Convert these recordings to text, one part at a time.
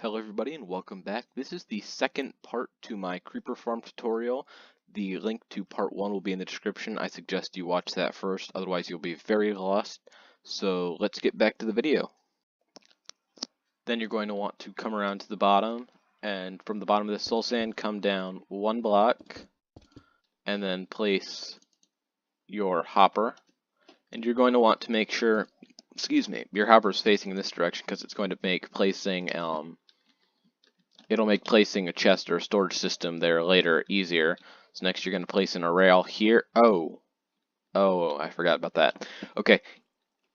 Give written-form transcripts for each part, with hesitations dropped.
Hello everybody and welcome back. This is the second part to my creeper farm tutorial. The link to part 1 will be in the description. I suggest you watch that first, otherwise you'll be very lost. So let's get back to the video. Then you're going to want to come around to the bottom, and from the bottom of the soul sand come down one block, and then place your hopper. And you're going to want to make sure, your hopper is facing in this direction because it's going to make placing it'll make placing a chest or a storage system there later easier. So next you're going to place in a rail here. Oh, I forgot about that. Okay,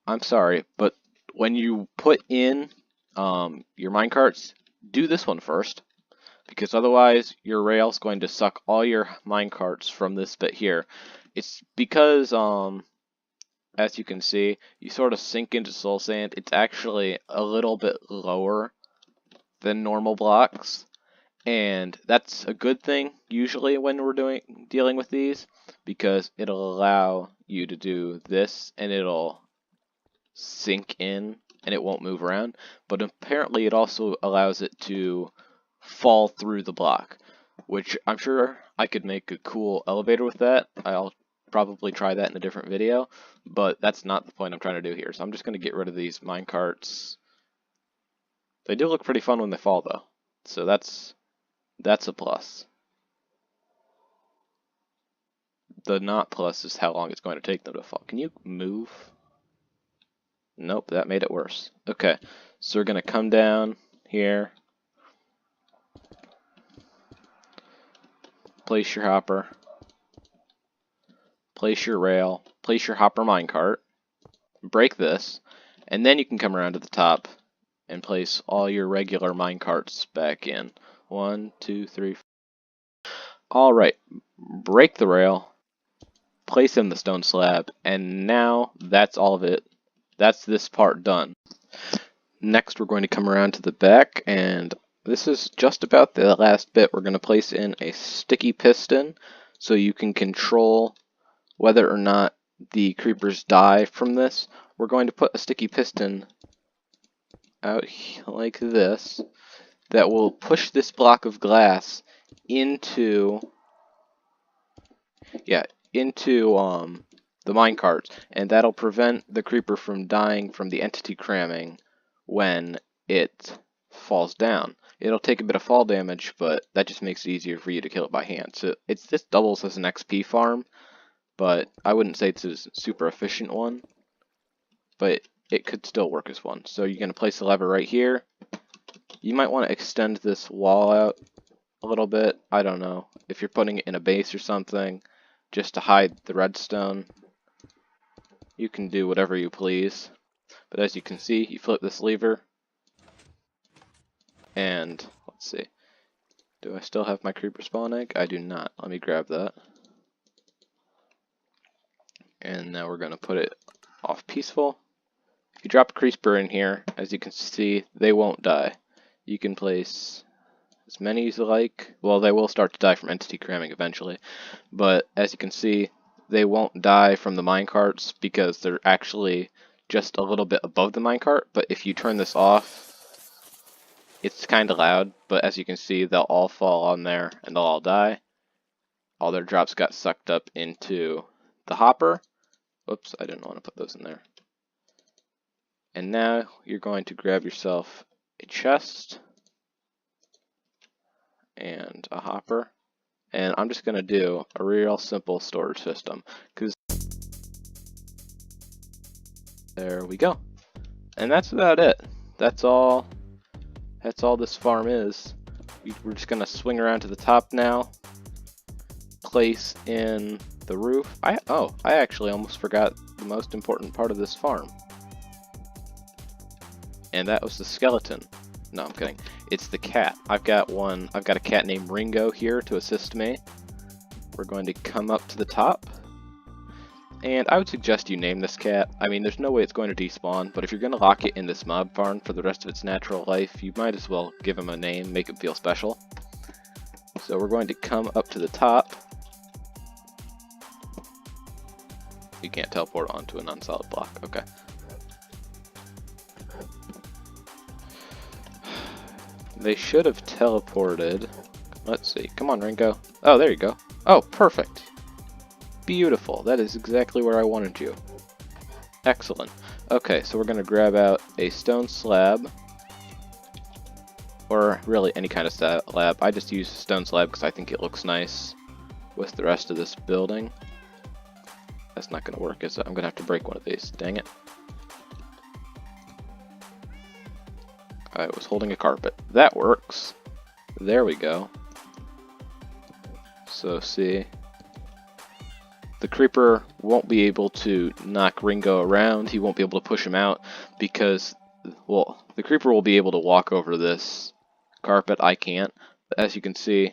I'm sorry, but when you put in your minecarts, do this one first, because otherwise your rail's going to suck all your minecarts from this bit here. It's because as you can see, you sort of sink into soul sand. It's actually a little bit lower than normal blocks, and that's a good thing usually when we're dealing with these, because it'll allow you to do this and it'll sink in and it won't move around. But apparently it also allows it to fall through the block, which I'm sure I could make a cool elevator with that. I'll probably try that in a different video, but that's not the point I'm trying to do here. So I'm just going to get rid of these minecarts. They do look pretty fun when they fall, though, so that's a plus. The not plus is how long it's going to take them to fall. Can you move? Nope, that made it worse. Okay, so we're going to come down here, place your hopper, place your rail, place your hopper minecart, break this, and then you can come around to the top and place all your regular minecarts back in. 1, 2, 3, 4. Alright, break the rail, place in the stone slab, and now that's all of it. That's this part done. Next we're going to come around to the back, and this is just about the last bit. We're going to place in a sticky piston so you can control whether or not the creepers die from this. We're going to put a sticky piston out like this that will push this block of glass into the minecart, and that'll prevent the creeper from dying from the entity cramming when it falls down. It'll take a bit of fall damage, but that just makes it easier for you to kill it by hand. So this doubles as an XP farm, but I wouldn't say it's a super efficient one, but it could still work as one. So you're going to place the lever right here. You might want to extend this wall out a little bit. I don't know, if you're putting it in a base or something, just to hide the redstone. You can do whatever you please. But as you can see, you flip this lever, and let's see. Do I still have my creeper spawn egg? I do not. Let me grab that. And now we're going to put it off peaceful. If you drop a creeper in here, as you can see, they won't die. You can place as many as you like. Well, they will start to die from entity cramming eventually, but as you can see, they won't die from the minecarts because they're actually just a little bit above the minecart. But if you turn this off, it's kind of loud, but as you can see, they'll all fall on there and they'll all die. All their drops got sucked up into the hopper. Whoops, I didn't want to put those in there. And now you're going to grab yourself a chest and a hopper, and I'm just going to do a real simple storage system, because there we go. And that's about it. That's all this farm is. We're just going to swing around to the top now, place in the roof. I actually almost forgot the most important part of this farm, and that was the skeleton. No, I'm kidding. It's the cat. I've got a cat named Ringo here to assist me. We're going to come up to the top, and I would suggest you name this cat. I mean, there's no way it's going to despawn, but if you're going to lock it in this mob farm for the rest of its natural life, you might as well give him a name, make him feel special. So we're going to come up to the top. You can't teleport onto an unsolid block. Okay. They should have teleported. Let's see. Come on, Ringo. Oh, there you go. Oh, perfect. Beautiful. That is exactly where I wanted you. Excellent. Okay, so we're going to grab out a stone slab. Or really any kind of slab. I just use a stone slab because I think it looks nice with the rest of this building. That's not going to work, is it? I'm going to have to break one of these. Dang it. I was holding a carpet. That works. There we go. So see, the creeper won't be able to knock Ringo around. He won't be able to push him out because, well, the creeper will be able to walk over this carpet. I can't. But as you can see,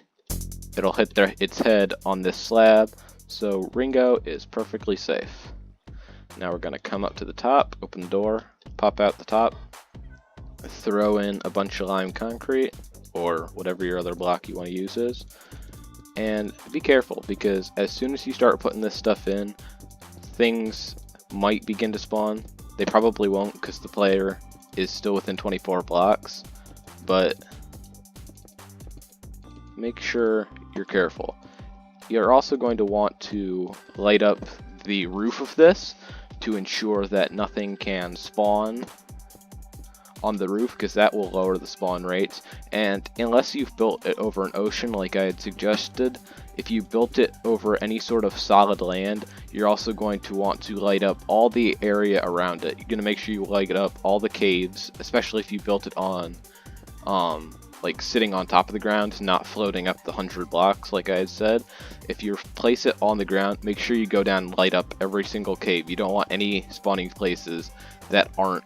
it'll hit its head on this slab. So Ringo is perfectly safe. Now we're going to come up to the top, open the door, pop out the top, throw in a bunch of lime concrete, or whatever your other block you want to use is. And be careful, because as soon as you start putting this stuff in, things might begin to spawn. They probably won't, because the player is still within 24 blocks, but make sure you're careful. You're also going to want to light up the roof of this to ensure that nothing can spawn on the roof, because that will lower the spawn rates. And unless you've built it over an ocean like I had suggested, if you built it over any sort of solid land, you're also going to want to light up all the area around it. You're going to make sure you light up all the caves, especially if you built it on like sitting on top of the ground, not floating up the 100 blocks like I had said. If you place it on the ground, make sure you go down and light up every single cave. You don't want any spawning places that aren't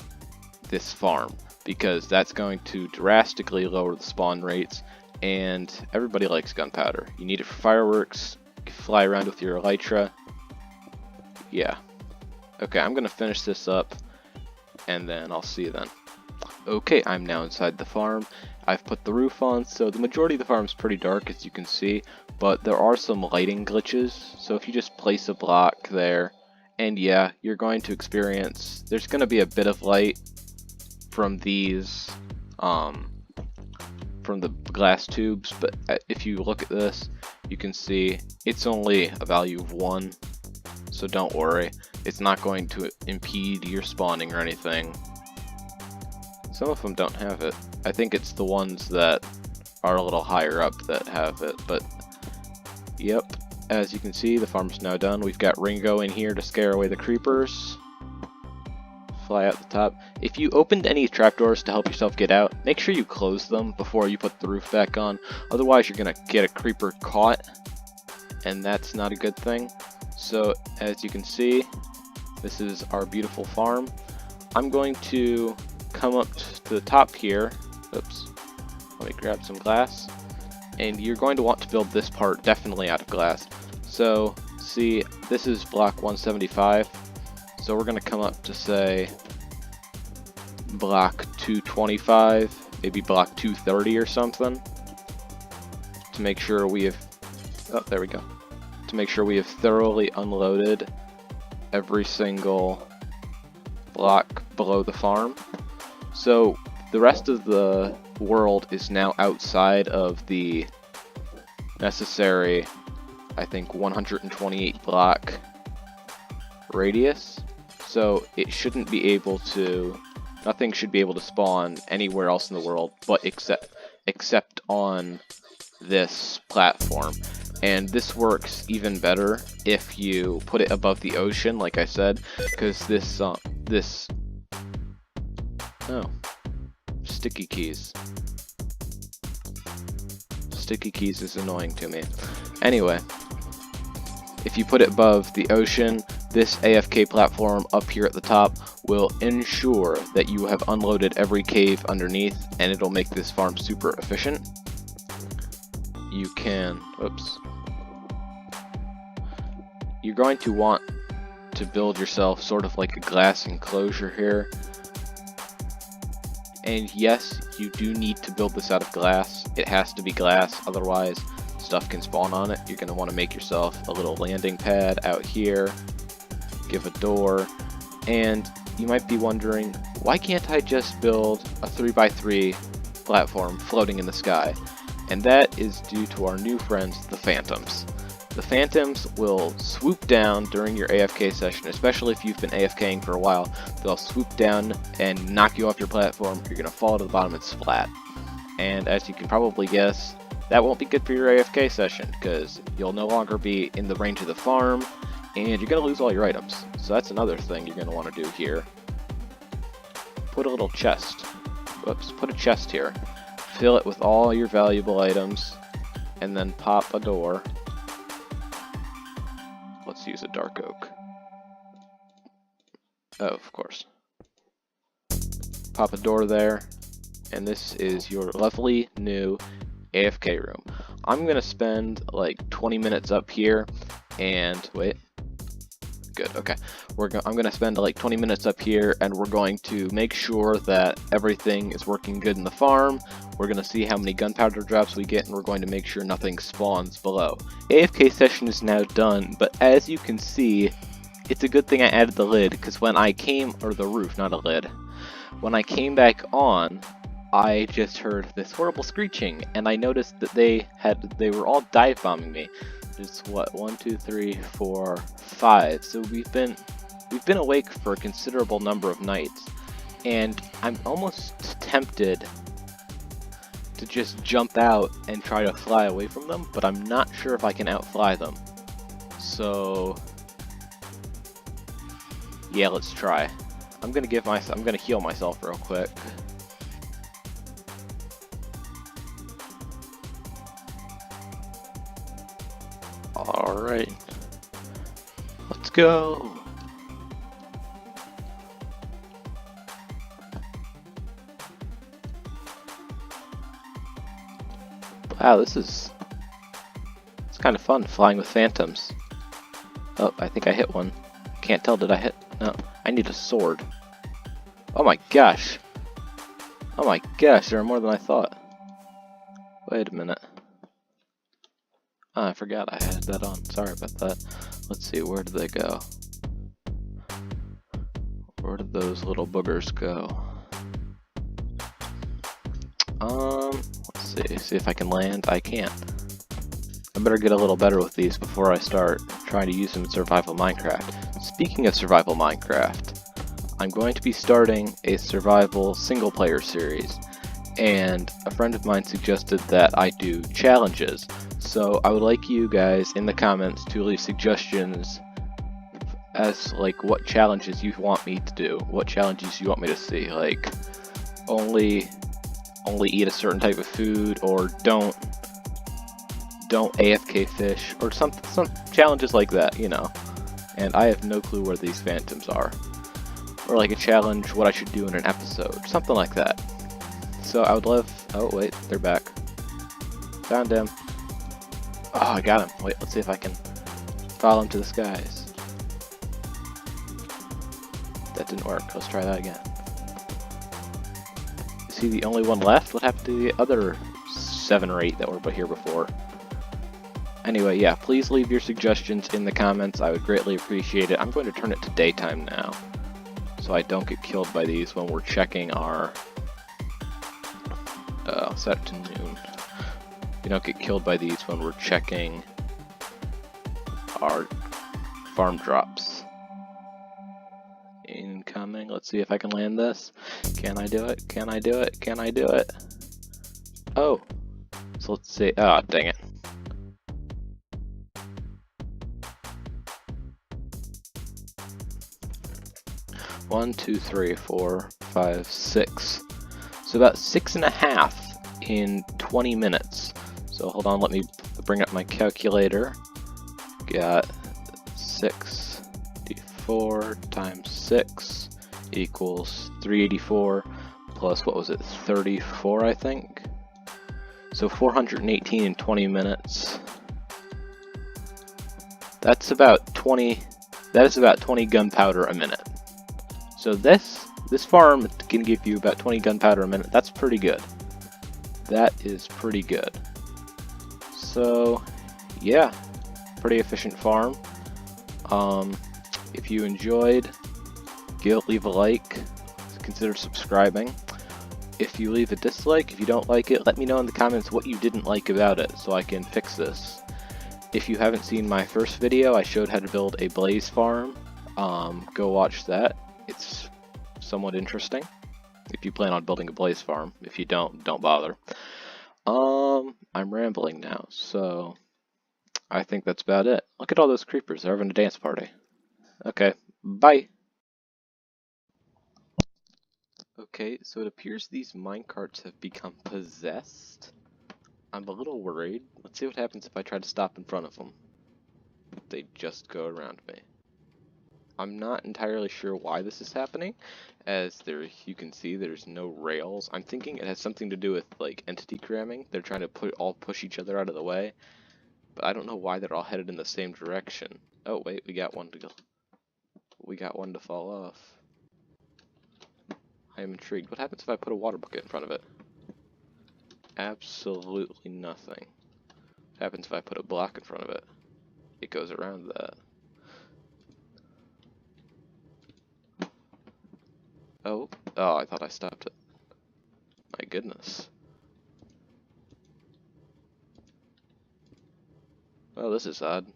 this farm, because that's going to drastically lower the spawn rates, and everybody likes gunpowder. You need it for fireworks, you can fly around with your elytra. Yeah. Okay, I'm gonna finish this up and then I'll see you then. Okay, I'm now inside the farm. I've put the roof on, so the majority of the farm is pretty dark, as you can see, but there are some lighting glitches. So if you just place a block there, and yeah, you're going to experience, there's going to be a bit of light from these, from the glass tubes, but if you look at this, you can see it's only a value of 1, so don't worry. It's not going to impede your spawning or anything. Some of them don't have it. I think it's the ones that are a little higher up that have it, but yep. As you can see, the farm's now done. We've got Ringo in here to scare away the creepers. Fly out the top. If you opened any trapdoors to help yourself get out, make sure you close them before you put the roof back on. Otherwise, you're gonna get a creeper caught, and that's not a good thing. So, as you can see, this is our beautiful farm. I'm going to come up to the top here. Oops. Let me grab some glass. And you're going to want to build this part definitely out of glass. So, see, this is block 175. So we're going to come up to, say, block 225, maybe block 230 or something, to make sure we have, oh, there we go, to make sure we have thoroughly unloaded every single block below the farm. So the rest of the world is now outside of the necessary, I think, 128 block radius. So it shouldn't be able to, nothing should be able to spawn anywhere else in the world but except on this platform. And this works even better if you put it above the ocean, like I said, because this sticky keys. Sticky keys is annoying to me. Anyway, if you put it above the ocean, this AFK platform up here at the top will ensure that you have unloaded every cave underneath, and it'll make this farm super efficient. You can, oops. You're going to want to build yourself sort of like a glass enclosure here. And yes, you do need to build this out of glass. It has to be glass, otherwise stuff can spawn on it. You're going to want to make yourself a little landing pad out here, give a door, and you might be wondering, why can't I just build a 3x3 platform floating in the sky, and that is due to our new friends, the Phantoms. The Phantoms will swoop down during your AFK session, especially if you've been AFKing for a while. They'll swoop down and knock you off your platform. You're going to fall to the bottom and splat. And as you can probably guess, that won't be good for your AFK session, because you'll no longer be in the range of the farm, and you're going to lose all your items. So that's another thing you're going to want to do here. Put a little chest. Whoops, put a chest here. Fill it with all your valuable items, and then pop a door. Let's use a dark oak. Oh, of course. Pop a door there, and this is your lovely new AFK room. I'm gonna spend like 20 minutes up here, and wait. Good, okay. I'm gonna spend like 20 minutes up here, and we're going to make sure that everything is working good in the farm. We're gonna see how many gunpowder drops we get, and we're going to make sure nothing spawns below. AFK session is now done, but as you can see, it's a good thing I added the lid, because when I came, or the roof, not a lid. When I came back on, I just heard this horrible screeching, and I noticed that they were all dive bombing me. It's what, 1, 2, 3, 4, 5. So we've been awake for a considerable number of nights, and I'm almost tempted to just jump out and try to fly away from them, but I'm not sure if I can outfly them. So yeah, let's try. I'm gonna heal myself real quick. Alright, let's go. Wow, it's kind of fun flying with Phantoms. Oh, I think I hit one. Can't tell, did I hit? No, I need a sword. Oh my gosh. Oh my gosh, there are more than I thought. Wait a minute. Oh, I forgot I had that on. Sorry about that. Let's see, where did they go? Where did those little boogers go? Let's see if I can land. I can't. I better get a little better with these before I start trying to use them in Survival Minecraft. Speaking of Survival Minecraft, I'm going to be starting a survival single player series, and a friend of mine suggested that I do challenges. So I would like you guys in the comments to leave suggestions as like what challenges you want me to do, what challenges you want me to see, like only eat a certain type of food, or don't AFK fish, or some challenges like that, you know. And I have no clue where these Phantoms are, or like a challenge what I should do in an episode, something like that. So I would love. Oh wait, they're back. Found him. Oh, I got him. Wait, let's see if I can follow him to the skies. That didn't work. Let's try that again. Is he the only one left? What happened to the other 7 or 8 that were here before? Anyway, yeah, please leave your suggestions in the comments. I would greatly appreciate it. I'm going to turn it to daytime now, so I don't get killed by these when we're checking our... set to noon. We don't get killed by these when we're checking our farm drops. Incoming. Let's see if I can land this. Can I do it? Can I do it? Can I do it? Oh. So let's see. Ah, dang it. One, 2, 3, 4, 5, 6. So about 6.5 in 20 minutes. So hold on, let me bring up my calculator. Got 64 times 6 equals 384 plus, what was it, 34 I think? So 418 in 20 minutes. That's about 20, that is about 20 gunpowder a minute. So this farm can give you about 20 gunpowder a minute. That's pretty good. That is pretty good. So yeah, pretty efficient farm. If you enjoyed, leave a like, consider subscribing. If you leave a dislike, if you don't like it, let me know in the comments what you didn't like about it so I can fix this. If you haven't seen my first video, I showed how to build a blaze farm. Go watch that. It's somewhat interesting if you plan on building a blaze farm. If you don't bother. I'm rambling now, so I think that's about it. Look at all those creepers. They're having a dance party. Okay, bye. Okay, so it appears these minecarts have become possessed. I'm a little worried. Let's see what happens if I try to stop in front of them. They just go around me. I'm not entirely sure why this is happening, as you can see there's no rails. I'm thinking it has something to do with like entity cramming. They're trying to all push each other out of the way, but I don't know why they're all headed in the same direction. Oh wait, we got one to go. We got one to fall off. I am intrigued. What happens if I put a water bucket in front of it? Absolutely nothing. What happens if I put a block in front of it? It goes around that. Oh, I thought I stopped it. My goodness. Well, this is odd.